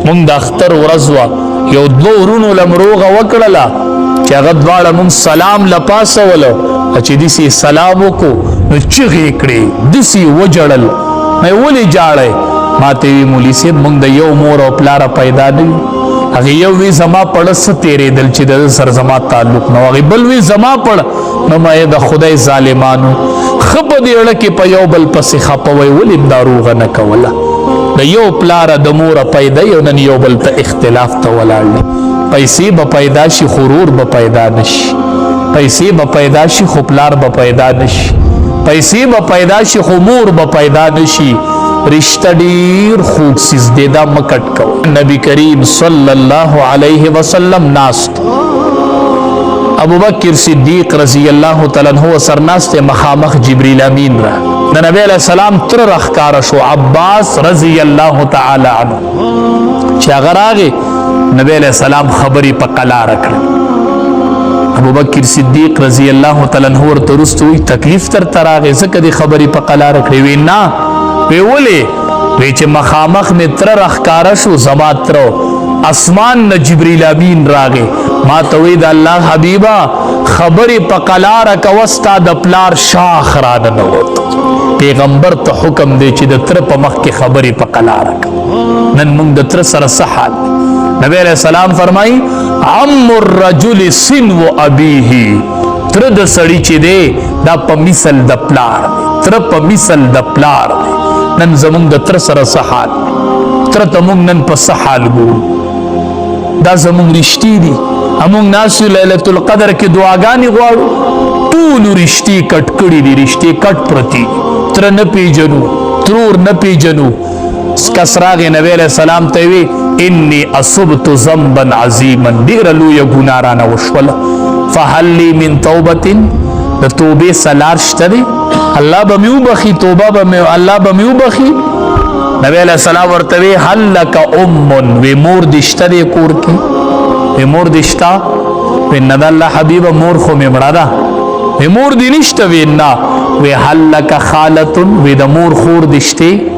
مونږ د اختر ورځ وه یو دوه ورونو له مروغه وکړله چې هغه دواړه مونږ سلام له پاسولو چې داسې سلام وکړو نو چغې کړې داسې وجړل مې ولې جاړئ ما ته وی مولي صاحب مونږ د یو مور او پلاره پیدا نه یو هغه یو وی زما پړه څه تېرېدل چې د سر زما تعلق نه و هغې بل وی زما پړه نو ما د خدای ظالمانو ښه په دې اړه کې په یو بل پسې خفه وی ولې دا روغه نه کوله د یو پلاره د موره پیدا یو نن یو بل ته اختلاف ته ولاړ دی پیسې به پیدا شي غرور به پیدا نشي پیسې به پیدا شي خو پلار به پیدا نشي پیسې به پیدا شي خو مور به پیدا نشي رشتہ ډیر خوږ څیز دی دا مه کټ کوئ نبی کریم صلی الله علیه وسلم ناست ابو بکر صدیق رضی الله تعالی عنہ سرناست مخامخ جبریل امین را د نبی علیہ السلام تر راښکاره شو عباس رضی الله تعالی عنہ چې هغه راغی نبی علیہ السلام خبرې په قلاره کړه ابو بکر صدیق رضی الله تعالی عنہ ورته وروسته وایي تکلیف درته راغی ځکه دې خبرې په قلاره کړې وی نه وی ولې وی چې مخامخ مې تره راښکاره شو زما تره اسمان نه جبریل امین راغی ما ته وی د الله حبیبه خبرې په قلاره کوه ستا د پلار شاخ را ننوت پیغمبر ته حکم دی چې د تره په مخ کې خبرې په قلاره کوه نن موږ د تره سره څه حال نبی علیہ السلام فرمایي عم الرجل سنو ابیه تره د سړي چې دی دا په مثل د پلار دی تره په مثل د پلار دی نن زمونږ د تره سره څه حال تره ته موږ نن په څه حال ګورو دا زمونږ رشتې دي موږ ناست یو لیلة القدر کې دعاګانې غواړو ټولو رشتې کټ کړي دي رشتې کټ پرتې تره نه پیژنو ترور نه پیژنو کس راغی نبی علیہ السلام ته وی انی اصبت ذنبا عظیما ډېره لویه ګناه رانه وشوله فهل لی من توبة د توبې سلار شته دی الله به مې وبخي توبه به مې الله به مې وبخي نبی علیہ السلام ورته وی هل لک ام وی مور دې شته دی کور کې وی مور دې شته وی نه د الله حبیبه مور خو مې مړه ده وی مور دې نشته وی نه وی هل لک خالة وی د مور خور دې شته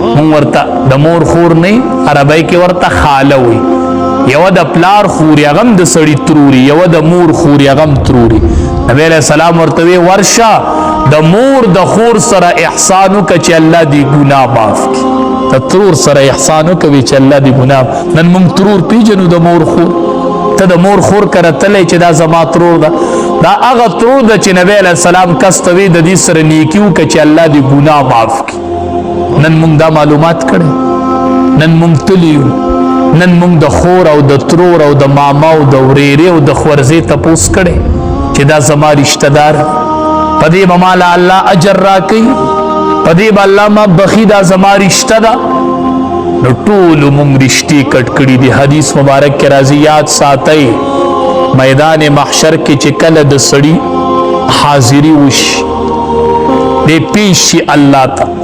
مونږ ورته د مور خور نه عربی کې ورته خاله وی یو د پلار خور هغه هم د سړي تروري یو د مور خور هغه هم تروري نبی علیہ السلام ورته وی ورشه د مور د خور سره احسان وکړه چې الله دې ګناه معاف کړي د ترور سره احسان وکوي چې الله دې ګناه نن موږ ترور پیژنو د مور خور ته د مور خور کره تلی چې دا زما ترور ده دا هغه ترور ده چې نبی علیہ السلام کس ته وی د دې سره نیکي وکړه چې الله دې ګناه معاف کړي نن موږ دا معلومات کړی نن موږ تلي یو نن موږ د خور او د ترور او د ماما او د ورېرې او د خورزې تپوس کړی چې دا زما رشتہ دار په دې به ماله الله اجر راکوي په دې به الله ما بخي دا زما رشتہ ده نو ټولو موږ رشتې کټ کړي دي حدیث مبارک کې راځي یاد ساتئ میدان محشر کې چې کله د سړي حاضري وشي دې پیش شي الله ته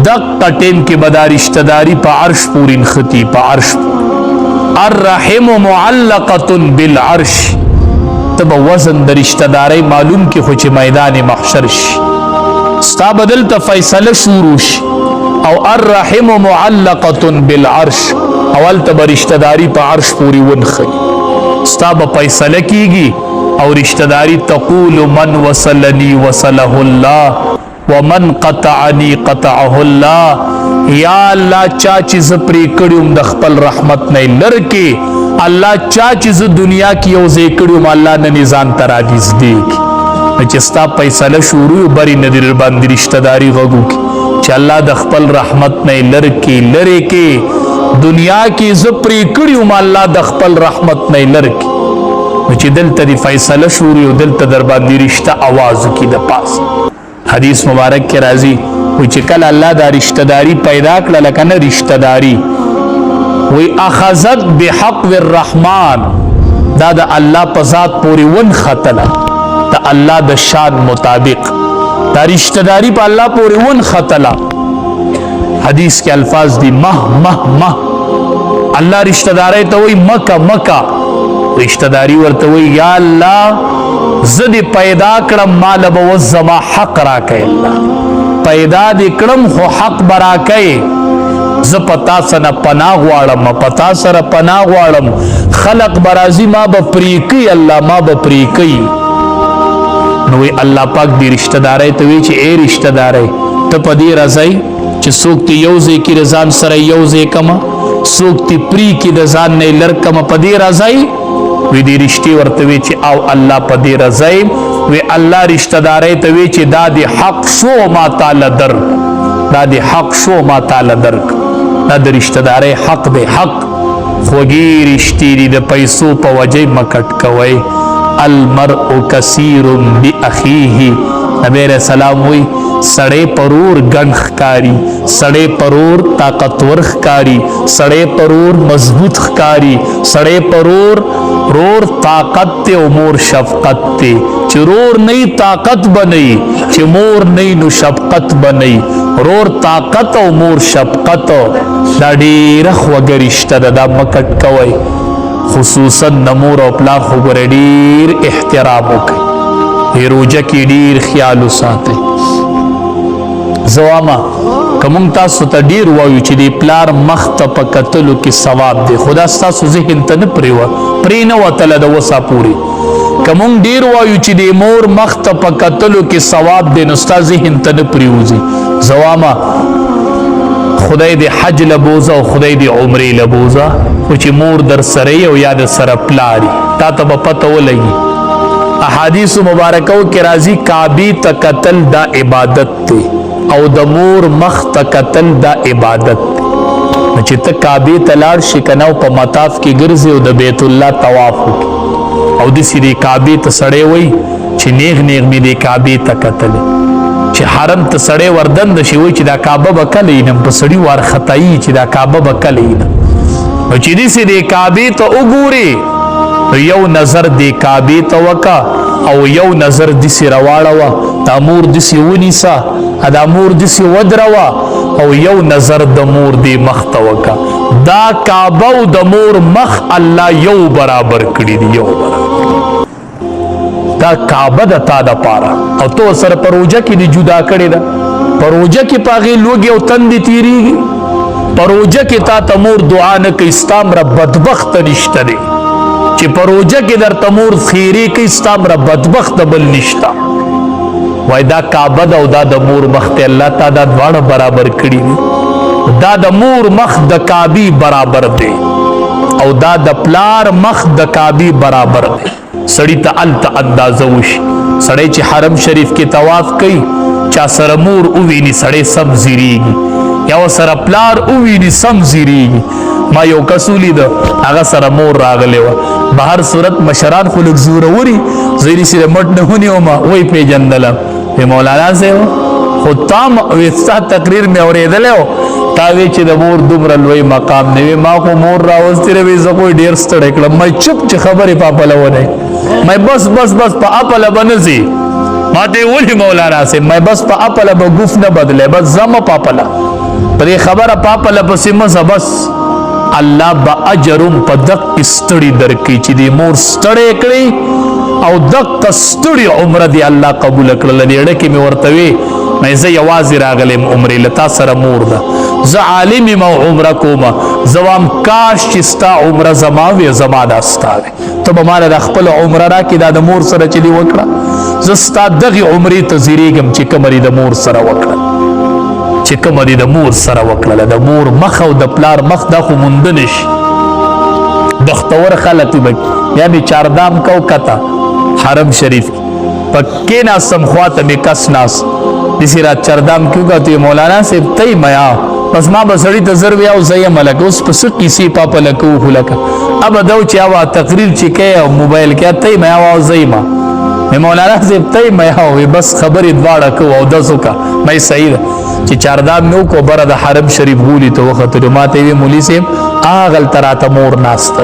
دقه ټیم کې به دا رشتہ داري په عرش پورې نښتي په عرش الرحم معلقة بالعرش تب وزن د رشتہ داري معلوم کې خو چې میدان محشر شي ستا بدل ته فیصله شروع شي او الرحم معلقة بالعرش اول ته رشتہ داري په عرش پورې ونخي ستا به فیصله کیږي او رشتہ داري تقول من وصلني وصله الله ومن قطعني قطعه الله یا الله چا چې ز پرې کړم د خپل رحمت نه لرکې الله چا چې ز دنیا کې یو ځای کړم الله نه نظام ترادیز دی چې ستا فیصله شروع بری ندیر باندې رشتہ داري غوږو کې چې الله د خپل رحمت نه لرکې دنیا کې ز پرې کړم الله د خپل رحمت نه لرکې چې دلته دی فیصله شروع دلته در باندې رشتہ आवाज کی د پاس حدیث مبارک کې راځي وی چې کله الله دا رشتہ داری پیدا کړه لکه نه رشتہ داری وی اخذت بحق الرحمن دا د الله په ذات پورې ون خطله د الله د شان مطابق دا رشتہ داری په الله پورې ون خطله حدیث کې الفاظ دي مه الله رشتہ داری ته وی مکه رشتہ داری ورته وی یا الله زدی پیدا کړم مال به وزما حق را کوي الله پیدا دې کړم خو حق برا کوي ز پتا سره پناه غواړم پتا سره پناه غواړم خلق برازي ما به پریکی الله ما به پریکی نو الله پاک دې رشتہ داري ته وی چې اے رشتہ داري ته پدې راځي چې څوک تی یوځي کې رضان سره یوځي کما څوک تی پری کې د ځان نه لر کما پدې راځي وی دې رشتي ورته وی چې او الله پدې راځي وی الله رشتہ داري ته وی چې دا دې حق شو ما تعالی در دا دې حق شو ما تعالی درک دا د رشتہ داري حق دې حق خوږی رشتي دې د پیسو په وجه مکټ کوي المرء کثیر باخیه نبی علیہ السلام وی سڑے پرور گن خکاری سڑے پرور طاقتور خکاری سڑے پرور مضبوط خکاری سڑے پرور رور طاقت تے امور شفقت تے چرور نئی طاقت بنئی چمور نئی نو شفقت بنئی رور طاقت امور شفقت دا ډیر خوګرشته دا مکټ کوي خصوصا نمور او پلار خو ګره ډیر احترام وکړي روزه کې ډیر خیال وساتئ زواما کوم تاسو ته ډیر وایو چې دی پلار مخ ته په کتلو کې ثواب دی خدا تاسو ذهن ته نه پرې نه وتل د وسا پوری کوم ډیر وایو چې دی مور مخ ته په کتلو کې ثواب دی نو تاسو ذهن ته نه پریوځي زواما خدای دې حج لبوزا او خدای دې عمره لبوزا خو چې مور در سره یو یا د سره پلاری تا ته به پته ولګي احادیث مبارکو کې راځي کعبه ته قتل دا عبادت دی او د مور مخ ته قتل دا عبادت دی چې ته کعبه ته لاړ شي کنه په مطاف کې ګرځي او د بیت الله طواف وکړي او د سری کعبه ته سړی وای چې نیغ نیغ می دی کعبه ته قتل چې حرم ته سړی وردن د شي وای چې دا کعبه بکلې نه په سړی وار خدای چې دا کعبه بکلې نه او چې دې سری کعبه ته وګوري یو نظر دی کعبه ته وکا او یو نظر دسی رواړه د امور دسی ونیسا د امور دسی ودروا او یو نظر د مور دی مخ ته وکا دا کعبه او د مور مخ الله یو برابر کړی دی یو برابر دا کعبه د تا د پاره او تو سره پروژه کې دی جدا کړی دا پروژه کې پاغي لوګي او تند تیریږي پروژه کې تا تمور دعا نه کوي استام رب بدبخت نشته دی چې پروژه کې در تمور خیری کې استام رب بدبخت بل نشتا وای دا کعبه او دا د مور مخ ته الله تعالی دواړه برابر کړی دي دا د مور مخ د کعبه برابر دی او دا د پلار مخ د کعبه برابر دی سړی ته الت اندازه وشي سړی چې حرم شریف کې طواف کوي چا سره مور او ویني سړی سم زیریږي یا سره پلار او ویني سم زیریږي ما یو کسولی ده هغه سره مور راغلی و بهر صورت مشران خو لږ زوروري زیری سره مټ نه ونیو ما وای پیجندلم په مولانا صاحب خو تام وستا تقریر مې اورېدلو تا وی چې د مور دومره لوی مقام نه ما خو مور راوستي روي زه کوئی ډیر ستړی کړم مې چپ چې خبرې پاپله ونه مې بس په اپله بنزي ما ته ولي مولانا صاحب مې بس په اپله به ګوف نه بدله بس زما پاپله پرې خبره پاپله پسې مزه بس الله با اجرم په دق استړي درکې چې دې مور ستړې کړې او دق ستړي عمره دی الله قبول کړل دې اړه کې مې ورته وی مې زه یوازې راغلم عمره لتا سره مور ده زه عالم ما عمره کوم زوام کاش چې ستا عمره زما وي زما دا ستاوي ته به مال د خپل عمره را کې د مور سره چلی وکړه زه ستا دغه عمره ته زیریږم چې کومري د مور سره وکړه چې کوم دي د مور سره وکړه د مور مخ او د پلار مخ د خو مندنش بختور خلک به یعنی چاردام کو کتا حرم شریف پکې نا سمخواته می کس ناس دسی رات چاردام کیوں کہتے مولانا سے تئی میا پس ما بسړی ته زر بیا او زې ملک اوس پس کیسی پاپ لکو خلک اب دو چا وا تقریر چکه او موبایل کې تئی میا او زې ما مولانا سے تئی میا او بس خبرې دواړه کو او دسو کا مې صحیح چې چاردام نو کو بر د حرم شریف غولي ته وخت ماته وی مولوی سیم اغل تراته مور ناست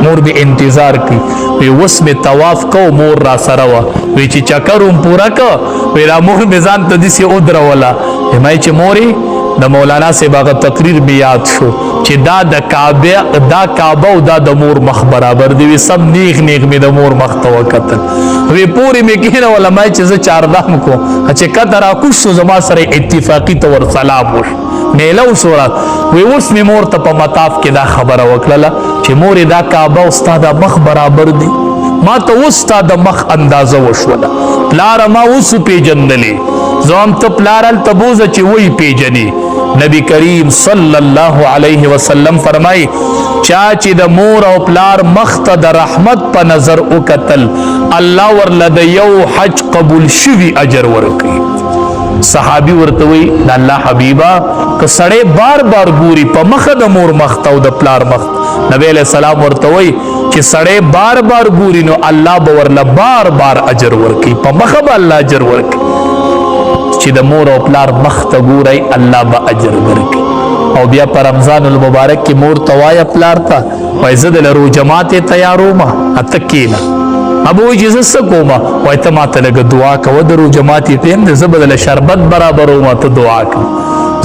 مور به انتظار کی وی وس می طواف کو مور را سره وا وی چې چکروم پورا کو وی را مور میزان ته دسی او درولا مې چې موري د مولانا سے باغ تقریر به یاد شو چې دا د کعبه او دا د مور مخ برابر دی سم نیغ نیغ می د مور مخ ته وکتل وی پوری می کینه علماء چې ز چاردام کو چې کته را کوش زما سره اتفاقی تور سلام وش میلو صورت وی اوس می مور ته په مطاف کې دا خبره وکړه چې مور دا کعبه استاد مخ برابر دی ما ته استاد مخ اندازه وشوله پلار ما اوس پیجندلې زوم ته پلارل تبوز چې وی پیجنی نبی کریم صلی الله علیه وسلم فرمای چا چې د مور او پلار مخ ته د رحمت په نظر وکتل الله ورله د یو حج قبول شوی اجر ورکړي صحابي ورته وی د الله حبیبا که سړی بار بار ګوري په مخ د مور مخ ته او د پلار مخ نبی علیہ السلام ورته وی چې سړی بار بار ګوري نو الله به ورله بار بار اجر ورکړي په مخ به الله اجر ورکړي چې د مور او پلار مخ ته ګوري الله به اجر ورکړي او بیا په رمضان المبارک کې مور ته وایه پلار ته وایي زه د روژه ماتې تیارومه ته کښېنه ابو وایي چې زه څه کومه وایي ته ماته لږه دعا کوه د روژه ماتې ټیم دی زه به دله شربت برابرومه ته دعا کوه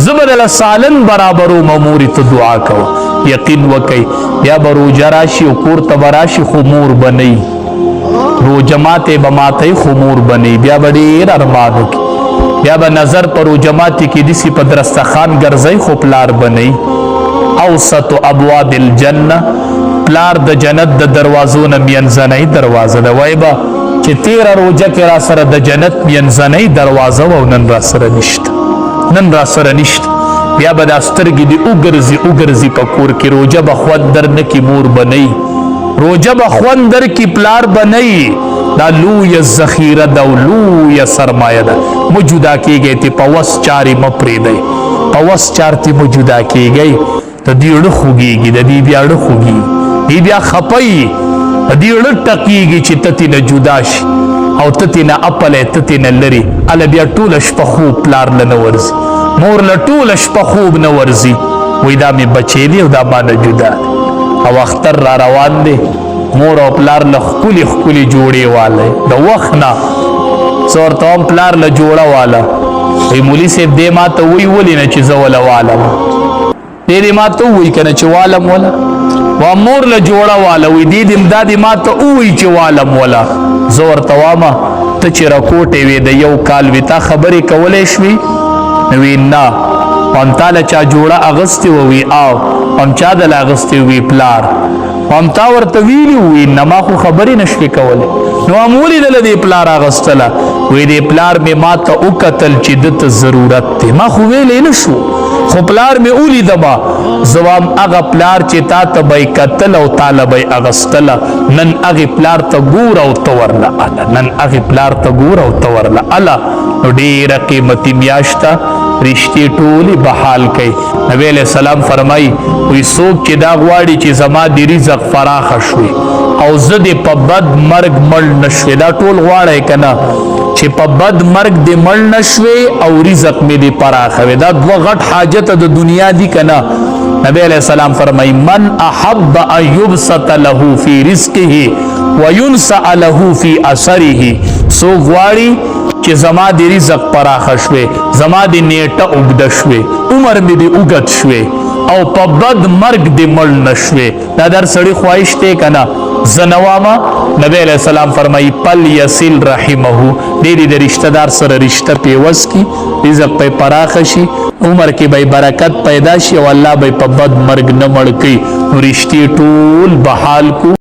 زه به دله سالن برابرومه مورې ته دعا کوه یقین وکئ بیا به روژه راشي او کور ته به راشي خو مور به نه وي روژه ماتې به ماتئ خو مور به نه وي بیا به ډېر ارمان وکړي بیا به نظر پر جماعت کې دسی په درستخان ګرځي خو پلار بنئ اوسط ابواب الجنه پلار د جنت د دروازو نه منځنۍ دروازه ده وای با چې 13 روزه کې را سره د جنت منځنۍ دروازه و نن را سره نشته بیا به د سترګې دی وګرځي په کور کې روزه به خوند در نه کی مور بنئ روزه به خوند در کی پلار بنئ دا لوی ذخیره دا لوی سرمایه ده مو جدا کیږئ تی په وس چارې مه پرېږدئ په وس چار تی مو جدا کیږئ د دې اړه خوږېږي د دې بیا اړه خوږېږي دې بیا خپئ د دې اړه ټکېږي چې ته ترېنه جدا شي او ته ترېنه اپلی ته ترېنه لرې هله بیا ټوله شپه خوب پلار له نه ورځي مور له ټوله شپه خوب نه ورځي وایي دا مې بچی دی او دا ما نه جدا دی او اختر را روان دی مور او پلار له ښکلي ښکلي جوړې والی د وخت نه زه ورته وم پلار له جوړه واله وایي مولي صاحب دې ما ته وایي ولې نه چې زه وله والم دې ما ته ووایي که نه چې والم وله وا مور له جوړه واله وایي دا دې ما ته ووایي چې والم وله زه ورته وامه ته چې رکوټې وې د یو کال وي تا خبرې کولی شوې نو وی نه هم تا له چا جوړه اغستې وه وي او هم چا دله اغستې وي پلار هم تا ورته ویلي وي نه ما خو خبرې نه شوې کولی نو هم ولې دله دې پلار اغستله وی دې پلار مې ما ته وکتل چې ده ته ضرورت دی ما خو ویلی نه شو خو پلار مې ولیدمه زه وام هغه پلار چې تا ته به یې کتل او تا له به یې اغستله نن هغې پلار ته ګوره او ته ورله اله نن هغې پلار ته ګوره او ته ورله اله نو ډېره قیمتي میاشت ده رشتې ټولې بحال کوي نبی علیہ السلام فرمایي وی څوک چې دا غواړي چې زما د رزق فراخه شوي او زه دې په بد مرګ مړ نه شوې دا ټول غواړئ که نه چې په بد مرګ دې مړ نه شوې او رزق مې دې پراخه وي دا دوه غټ حاجته د دنیا دي که نه نبی علیہ السلام فرمایي من احب ان یبسط له فی رزقه وینسع له فی اثره څوک غواړي چې زما د رزق پراخه شوې زما د نیټه اوږده شوې عمر مې دې اوږد شوې او په بد مرګ دې مړ نه شوې دا در سړي خواهش دی که نه زه نه وامه نبی علیہ السلام فرمایي پل یسل رحمه دې د رشته دار سره رشته پیوز کی رزق پې پراخه شي عمر کې به برکت پیدا شي او الله به په بد مرګ نه مړ کوي نو رشتې ټول بحال کو